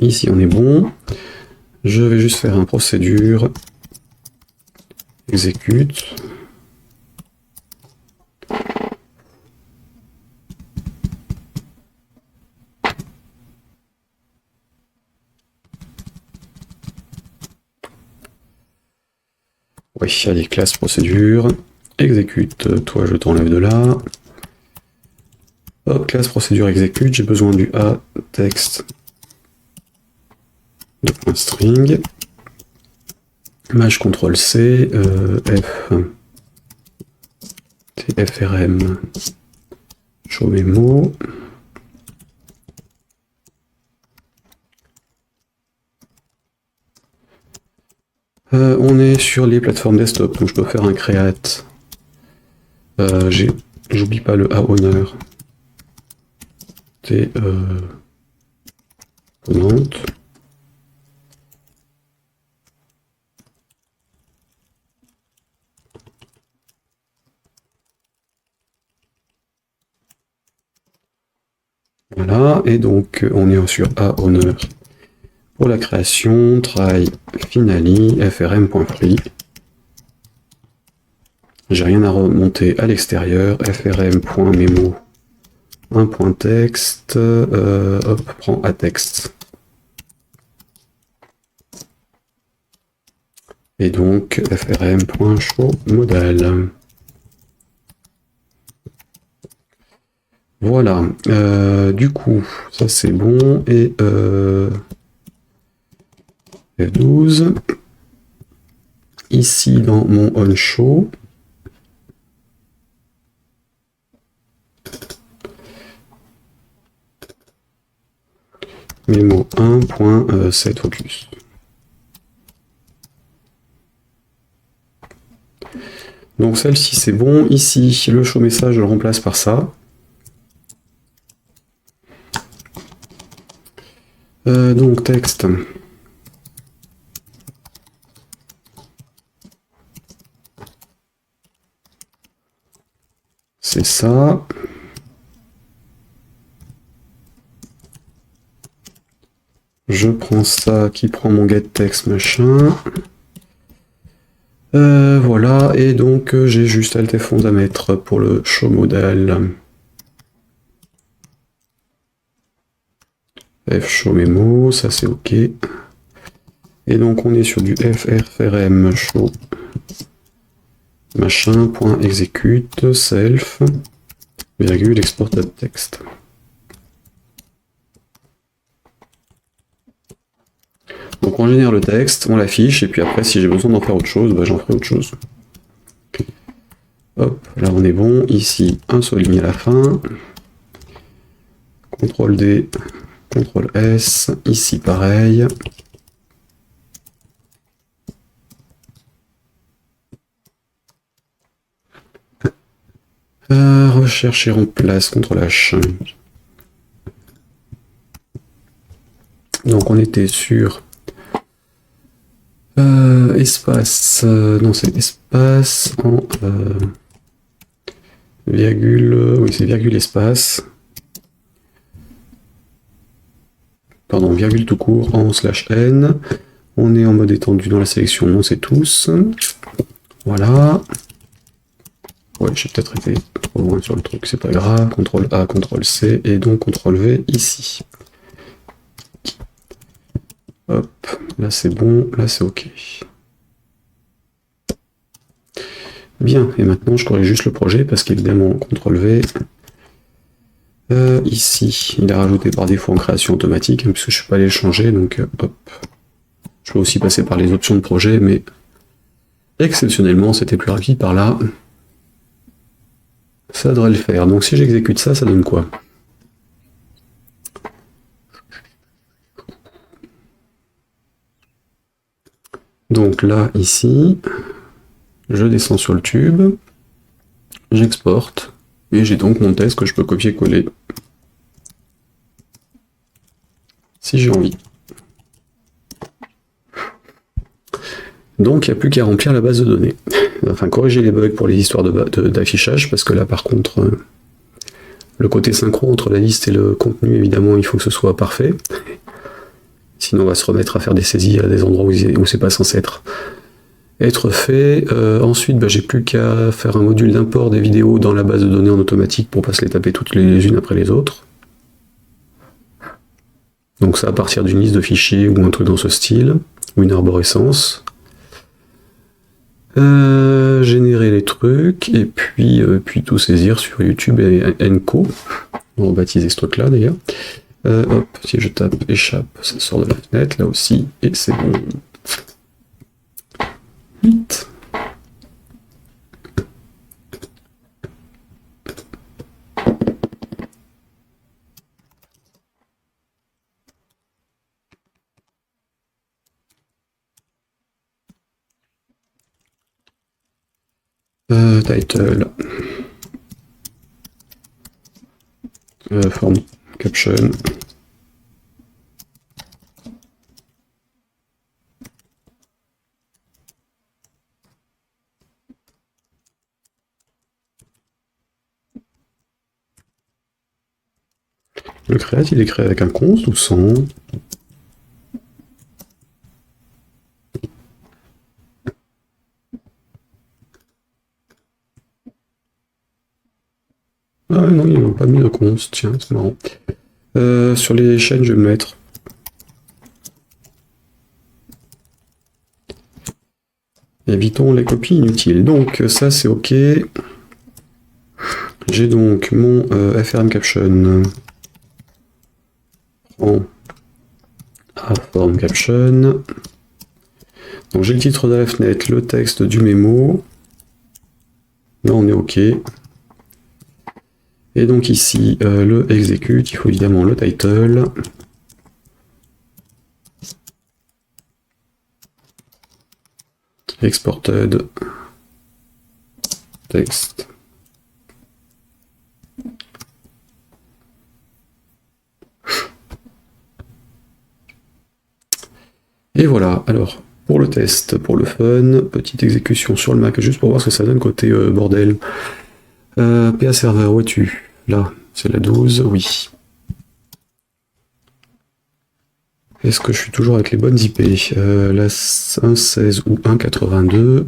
ici on est bon. Je vais juste faire un procédure exécute. Oui, allez, classe procédure, exécute, toi je t'enlève de là. Hop, classe procédure exécute, j'ai besoin du A texte de .string. Maj CTRL C, F, frm, show memo. On est sur les plateformes desktop, donc je peux faire un create. J'oublie pas le A-owner. Componente. Voilà, et donc on est sur A-owner. Pour la création, try finally frm.free. J'ai rien à remonter à l'extérieur. frm.memo, un point texte, hop, prends à texte. Et donc frm.showModal. Voilà, du coup, ça c'est bon, et F12, ici dans mon onShow, memo 1.setFocus. Donc celle-ci c'est bon, ici le show message je le remplace par ça. Donc texte. C'est ça. Je prends ça qui prend mon getText machin. Voilà, et donc j'ai juste alt F11 à mettre pour le show modal. F show memo, ça c'est ok. Et donc on est sur du frm show machin point execute self virgule export texte. Donc on génère le texte, on l'affiche, et puis après si j'ai besoin d'en faire autre chose, bah, j'en ferai autre chose. Hop, là on est bon, ici un souligne à la fin. CTRL D, CTRL S, ici pareil. Recherche et remplace, CTRL H. Donc on était sur espace, non c'est espace en virgule, oui c'est virgule espace, pardon, virgule tout court en /n. On est en mode étendu dans la sélection, non c'est tous. Voilà. Ouais, j'ai peut-être été trop loin sur le truc, c'est pas grave. CTRL A, CTRL C, et donc CTRL V ici. Hop, là c'est bon, là c'est ok. Bien, et maintenant je corrige juste le projet, parce qu'évidemment, CTRL V, ici, il est rajouté par défaut en création automatique, hein, puisque je ne suis pas allé le changer, donc hop. Je peux aussi passer par les options de projet, mais exceptionnellement, c'était plus rapide par là. Ça devrait le faire. Donc si j'exécute ça, ça donne quoi? Donc là, ici, je descends sur le tube, j'exporte, et j'ai donc mon texte que je peux copier-coller si j'ai envie. Donc il n'y a plus qu'à remplir la base de données. Enfin, corriger les bugs pour les histoires d'affichage, parce que là par contre, le côté synchro entre la liste et le contenu, évidemment, il faut que ce soit parfait. Sinon on va se remettre à faire des saisies à des endroits où c'est pas censé être fait. Ensuite, bah, j'ai plus qu'à faire un module d'import des vidéos dans la base de données en automatique pour pas se les taper toutes les unes après les autres. Donc ça à partir d'une liste de fichiers ou un truc dans ce style, ou une arborescence. Générer les trucs, et puis tout saisir sur YouTube et Enco. On va baptiser ce truc là d'ailleurs. Hop, si je tape échappe, ça sort de la fenêtre, là aussi, et c'est bon. Vite. Title. Form caption. Le create, il est créé avec un const ou sans? Ah non, ils n'ont pas mis de const, tiens, c'est marrant. Sur les chaînes, je vais me mettre. Évitons les copies inutiles. Donc ça c'est ok. J'ai donc mon FRM caption en form caption. Donc j'ai le titre de la fenêtre, le texte du mémo. Là on est ok. Et donc ici le execute, il faut évidemment le title. Exported text. Et voilà, alors pour le test, pour le fun, petite exécution sur le Mac juste pour voir ce que ça donne côté bordel. PA serveur, où es-tu? Là, c'est la 12, oui. Est-ce que je suis toujours avec les bonnes IP? La 1.16 ou 1.82.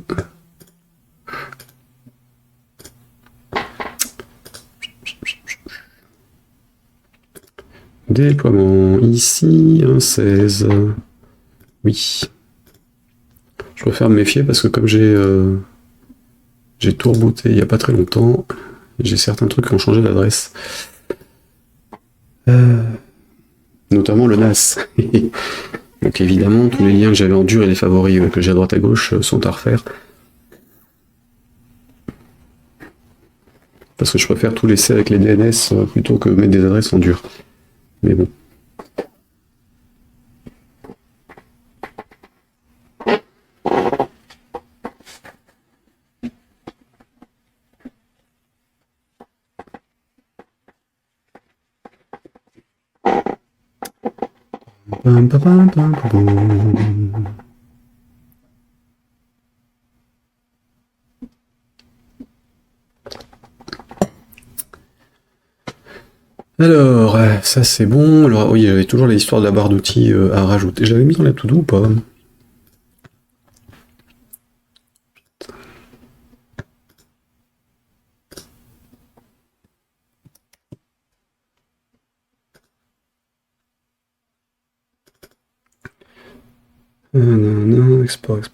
Déploiement, ici, 1.16. Oui. Je préfère me méfier parce que comme j'ai tout rebooté il n'y a pas très longtemps, j'ai certains trucs qui ont changé d'adresse. Notamment le NAS. Donc évidemment, tous les liens que j'avais en dur et les favoris que j'ai à droite à gauche sont à refaire. Parce que je préfère tout laisser avec les DNS plutôt que mettre des adresses en dur. Mais bon. Alors, ça c'est bon. Alors oui, j'avais toujours l'histoire de la barre d'outils à rajouter. J'avais mis dans la to-do ou pas?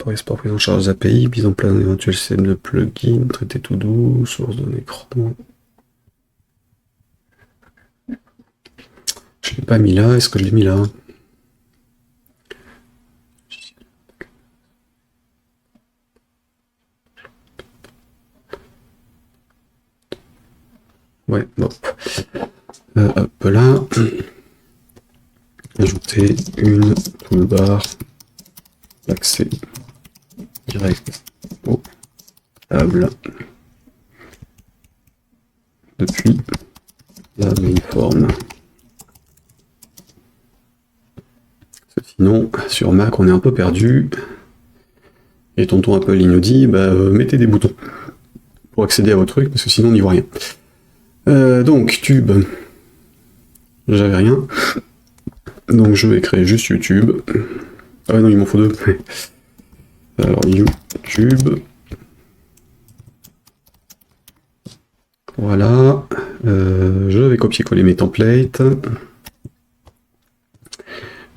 Export, prise en charge des API, mise en place d'un éventuel système de plugin, traité tout doux, source de écran. Je l'ai pas mis là, est-ce que je l'ai mis là? Ouais, hop. Hop là. Ajouter une toolbar d'accès direct au table depuis la mainform. Sinon, sur Mac, on est un peu perdu. Et tonton Apple, il nous dit, bah, mettez des boutons pour accéder à vos trucs, parce que sinon, on n'y voit rien. Donc, tube, j'avais rien. Donc je vais créer juste YouTube. Ah ouais, non, il m'en faut deux. Alors YouTube. Voilà. Je vais copier-coller mes templates.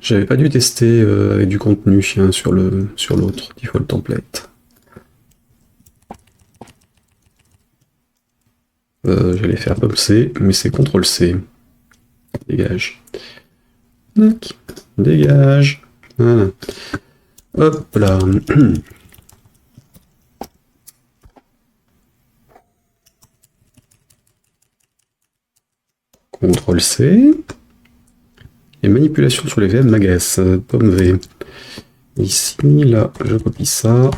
J'avais pas dû tester avec du contenu hein, sur l'autre default template. J'allais faire Pop C, mais c'est CTRL C. Dégage. Dégage. Voilà. Hop là. CTRL C. Et manipulation sur les VM m'agace. Pomme V. Ici, là, je copie ça.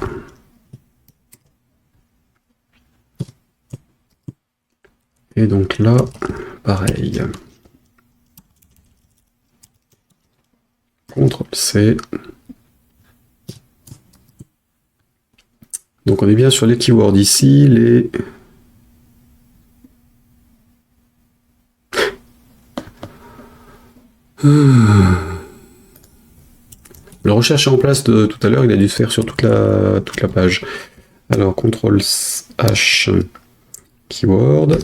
Et donc là, pareil. CTRL C. Donc on est bien sur les keywords ici, les... La recherche est en place de tout à l'heure, il a dû se faire sur toute la page. Alors, CTRL H, keyword,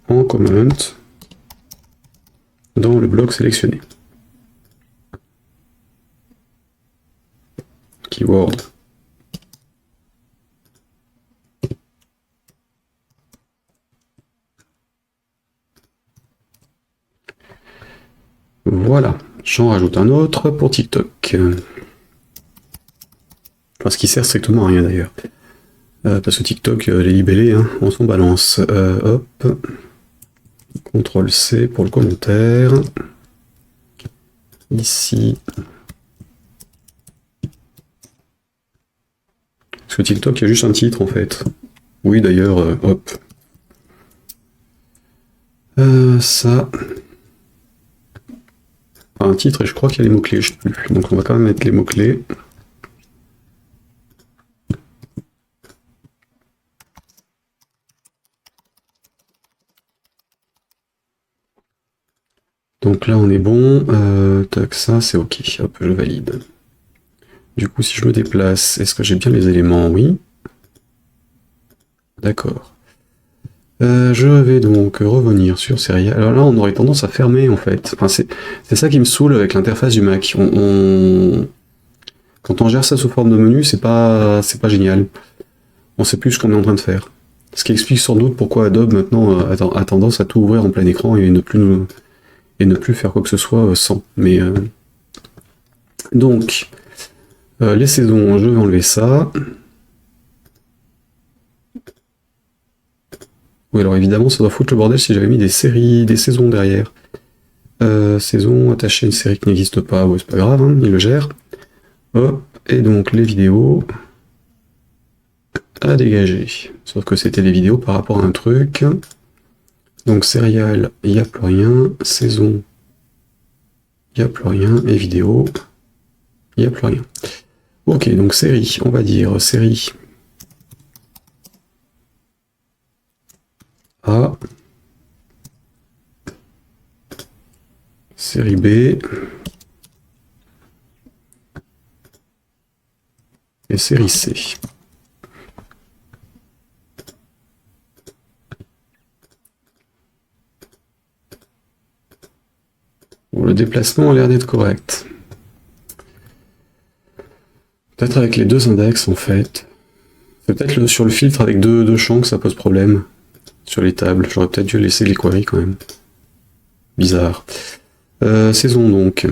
en comment, dans le bloc sélectionné. Keyword. Voilà, j'en rajoute un autre pour TikTok. Enfin, ce qui sert strictement à rien d'ailleurs. Parce que TikTok, les libellés, hein, on s'en balance. Hop. CTRL C pour le commentaire. Ici. Parce que TikTok, il y a juste un titre en fait. Oui, d'ailleurs, hop. Ça. Un titre et je crois qu'il y a les mots-clés, je sais plus. Donc on va quand même mettre les mots-clés. Donc là on est bon. Tac, ça c'est ok. Hop, je valide. Du coup, si je me déplace, est-ce que j'ai bien les éléments? Oui. D'accord. Je vais donc revenir sur Serial. Alors là, on aurait tendance à fermer en fait. Enfin, c'est ça qui me saoule avec l'interface du Mac. Quand on gère ça sous forme de menu, c'est pas génial. On sait plus ce qu'on est en train de faire. Ce qui explique sans doute pourquoi Adobe maintenant a tendance à tout ouvrir en plein écran et ne plus faire quoi que ce soit sans. Mais donc les saisons, je vais enlever ça. Oui, alors évidemment, ça doit foutre le bordel si j'avais mis des séries, des saisons derrière. Saison attachée à une série qui n'existe pas, ouais, c'est pas grave, hein, il le gère. Hop, et donc les vidéos à dégager. Sauf que c'était les vidéos par rapport à un truc. Donc serial, il n'y a plus rien. Saison, il n'y a plus rien. Et vidéo, il n'y a plus rien. Ok, donc série, on va dire série A, série B, et série C. Bon, le déplacement a l'air d'être correct. Peut-être avec les deux index en fait. C'est peut-être sur le filtre avec deux champs que ça pose problème. Sur les tables. J'aurais peut-être dû laisser les queries quand même. Bizarre. Saison donc.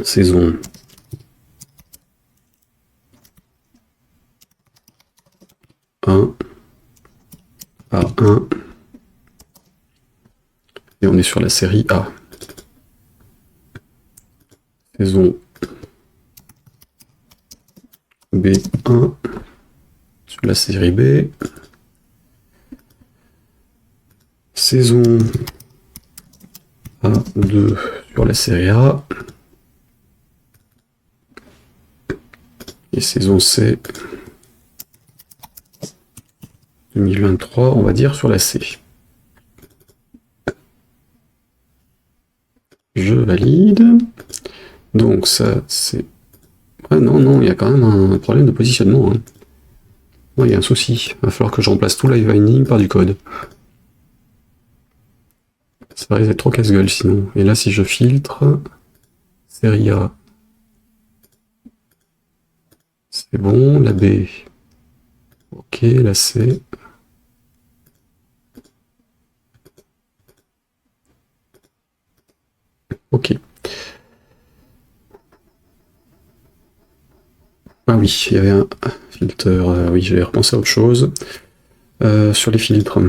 Saison. A1. Et on est sur la série A. Saison B1 sur la série B. Saison A2 sur la série A. Et saison C 2023, on va dire sur la C. je valide. Donc ça, c'est... Ouais, non, il y a quand même un problème de positionnement. Hein. Ouais, il y a un souci. Il va falloir que je remplace tout live binding par du code. Ça risque d'être trop casse-gueule sinon. Et là, si je filtre, série A, c'est bon. La B, ok. La C, ok. Ah oui, il y avait un filtre. Oui, j'avais repensé à autre chose. Sur les filtres.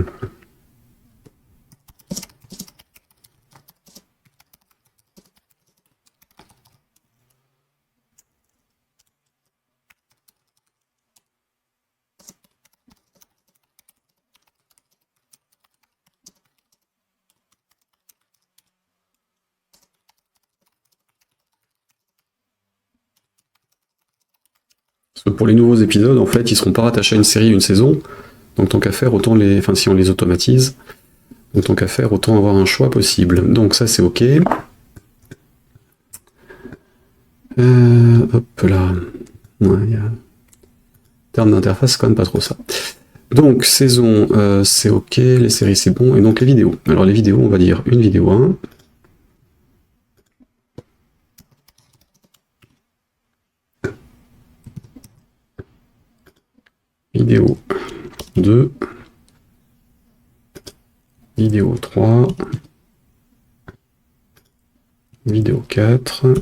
Parce que pour les nouveaux épisodes, en fait, ils seront pas rattachés à une série, une saison. Donc tant qu'à faire, autant les... Enfin, si on les automatise, donc tant qu'à faire, autant avoir un choix possible. Donc ça, c'est OK. Hop là. Ouais, il y a... terme d'interface, c'est quand même pas trop ça. Donc, saison, c'est OK. Les séries, c'est bon. Et donc, les vidéos. Alors, les vidéos, on va dire une vidéo 1. Vidéo 2. Vidéo 3. Vidéo 4.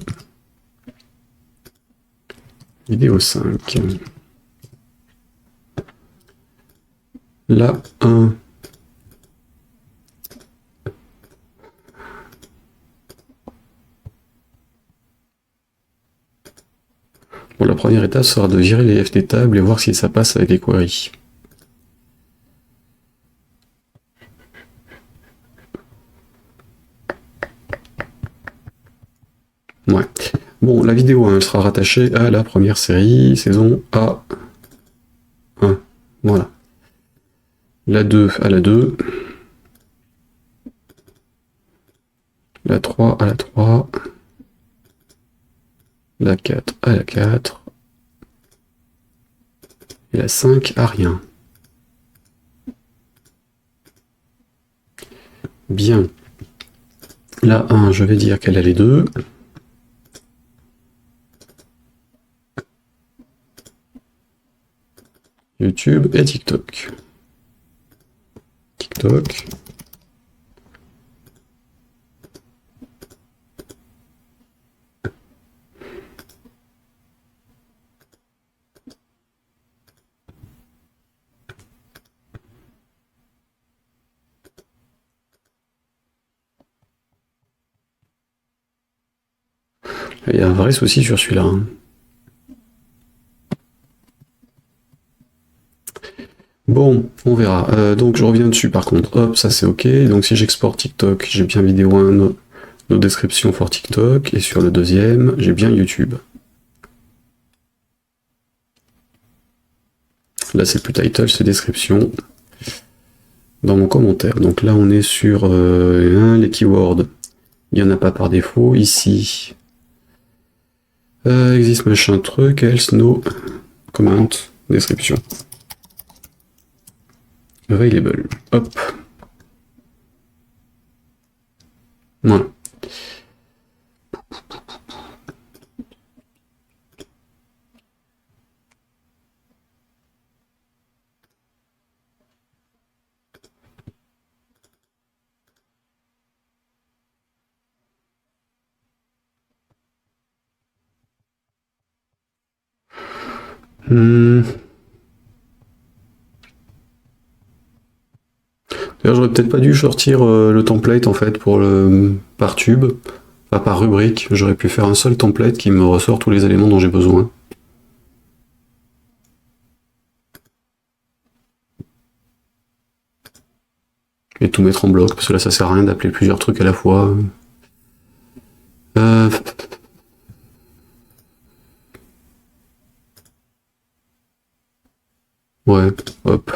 Vidéo 5. La 1. Bon, la première étape sera de virer les FT tables et voir si ça passe avec les queries. Ouais. Bon, la vidéo 1 elle sera rattachée à la première série, saison A1. Voilà. La 2 à la 2. La 3 à la 3. La 4 à la 4. Et la 5 à rien. Bien. La 1, je vais dire qu'elle a les deux. YouTube et TikTok. TikTok. Il y a un vrai souci sur celui-là. Hein. Bon, on verra. Donc je reviens dessus par contre. Hop, ça c'est OK. Donc si j'exporte TikTok, j'ai bien vidéo 1, nos descriptions for TikTok. Et sur le deuxième, j'ai bien YouTube. Là c'est plus title, c'est description. Dans mon commentaire. Donc là on est sur les keywords. Il n'y en a pas par défaut. Ici, existe machin truc, else, no, comment, description. Available. Hop. Voilà. D'ailleurs, j'aurais peut-être pas dû sortir le template en fait pour par tube, enfin par rubrique. J'aurais pu faire un seul template qui me ressort tous les éléments dont j'ai besoin. Et tout mettre en bloc, parce que là ça sert à rien d'appeler plusieurs trucs à la fois. Ouais, hop.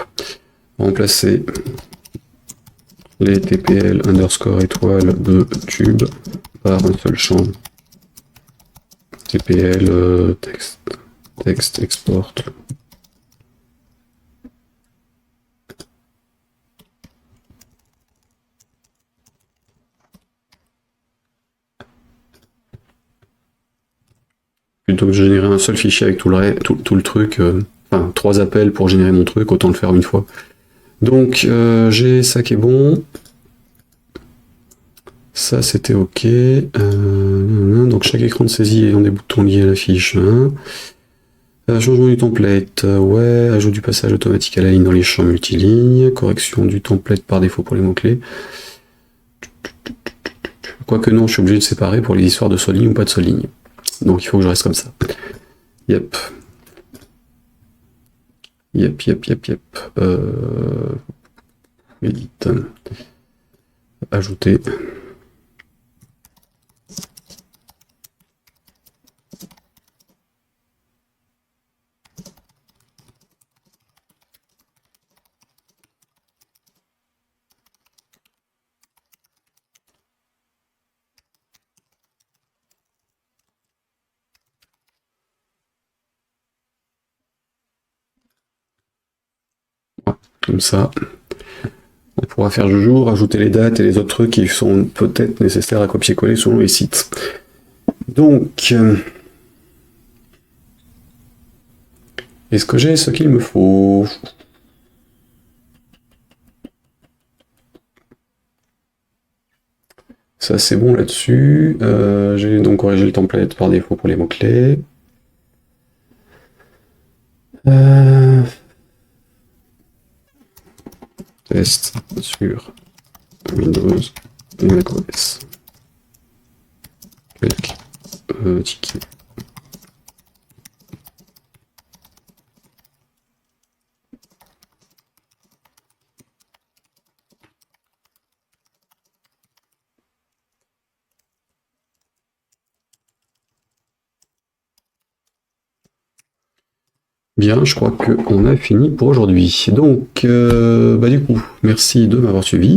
Remplacer les TPL underscore étoile de tube par un seul champ. TPL texte export. Plutôt que de générer un seul fichier avec tout le truc, enfin 3 appels pour générer mon truc, autant le faire une fois. Donc j'ai ça qui est bon. Ça c'était ok. Donc chaque écran de saisie ayant des boutons liés à la fiche. Hein. Changement du template, ouais, ajout du passage automatique à la ligne dans les champs multilignes, correction du template par défaut pour les mots-clés. Quoique non, je suis obligé de séparer pour les histoires de souligne ou pas de souligne. Donc il faut que je reste comme ça. Yep. Yep. Edit. Ajouter. Comme ça, on pourra faire jour, rajouter les dates et les autres trucs qui sont peut-être nécessaires à copier-coller selon les sites. Donc, est-ce que j'ai ce qu'il me faut? Ça c'est bon là-dessus. J'ai donc corrigé le template par défaut pour les mots-clés. Test sur Windows et macOS. Quelques tickets. Bien, je crois qu'on a fini pour aujourd'hui. Donc, du coup, merci de m'avoir suivi.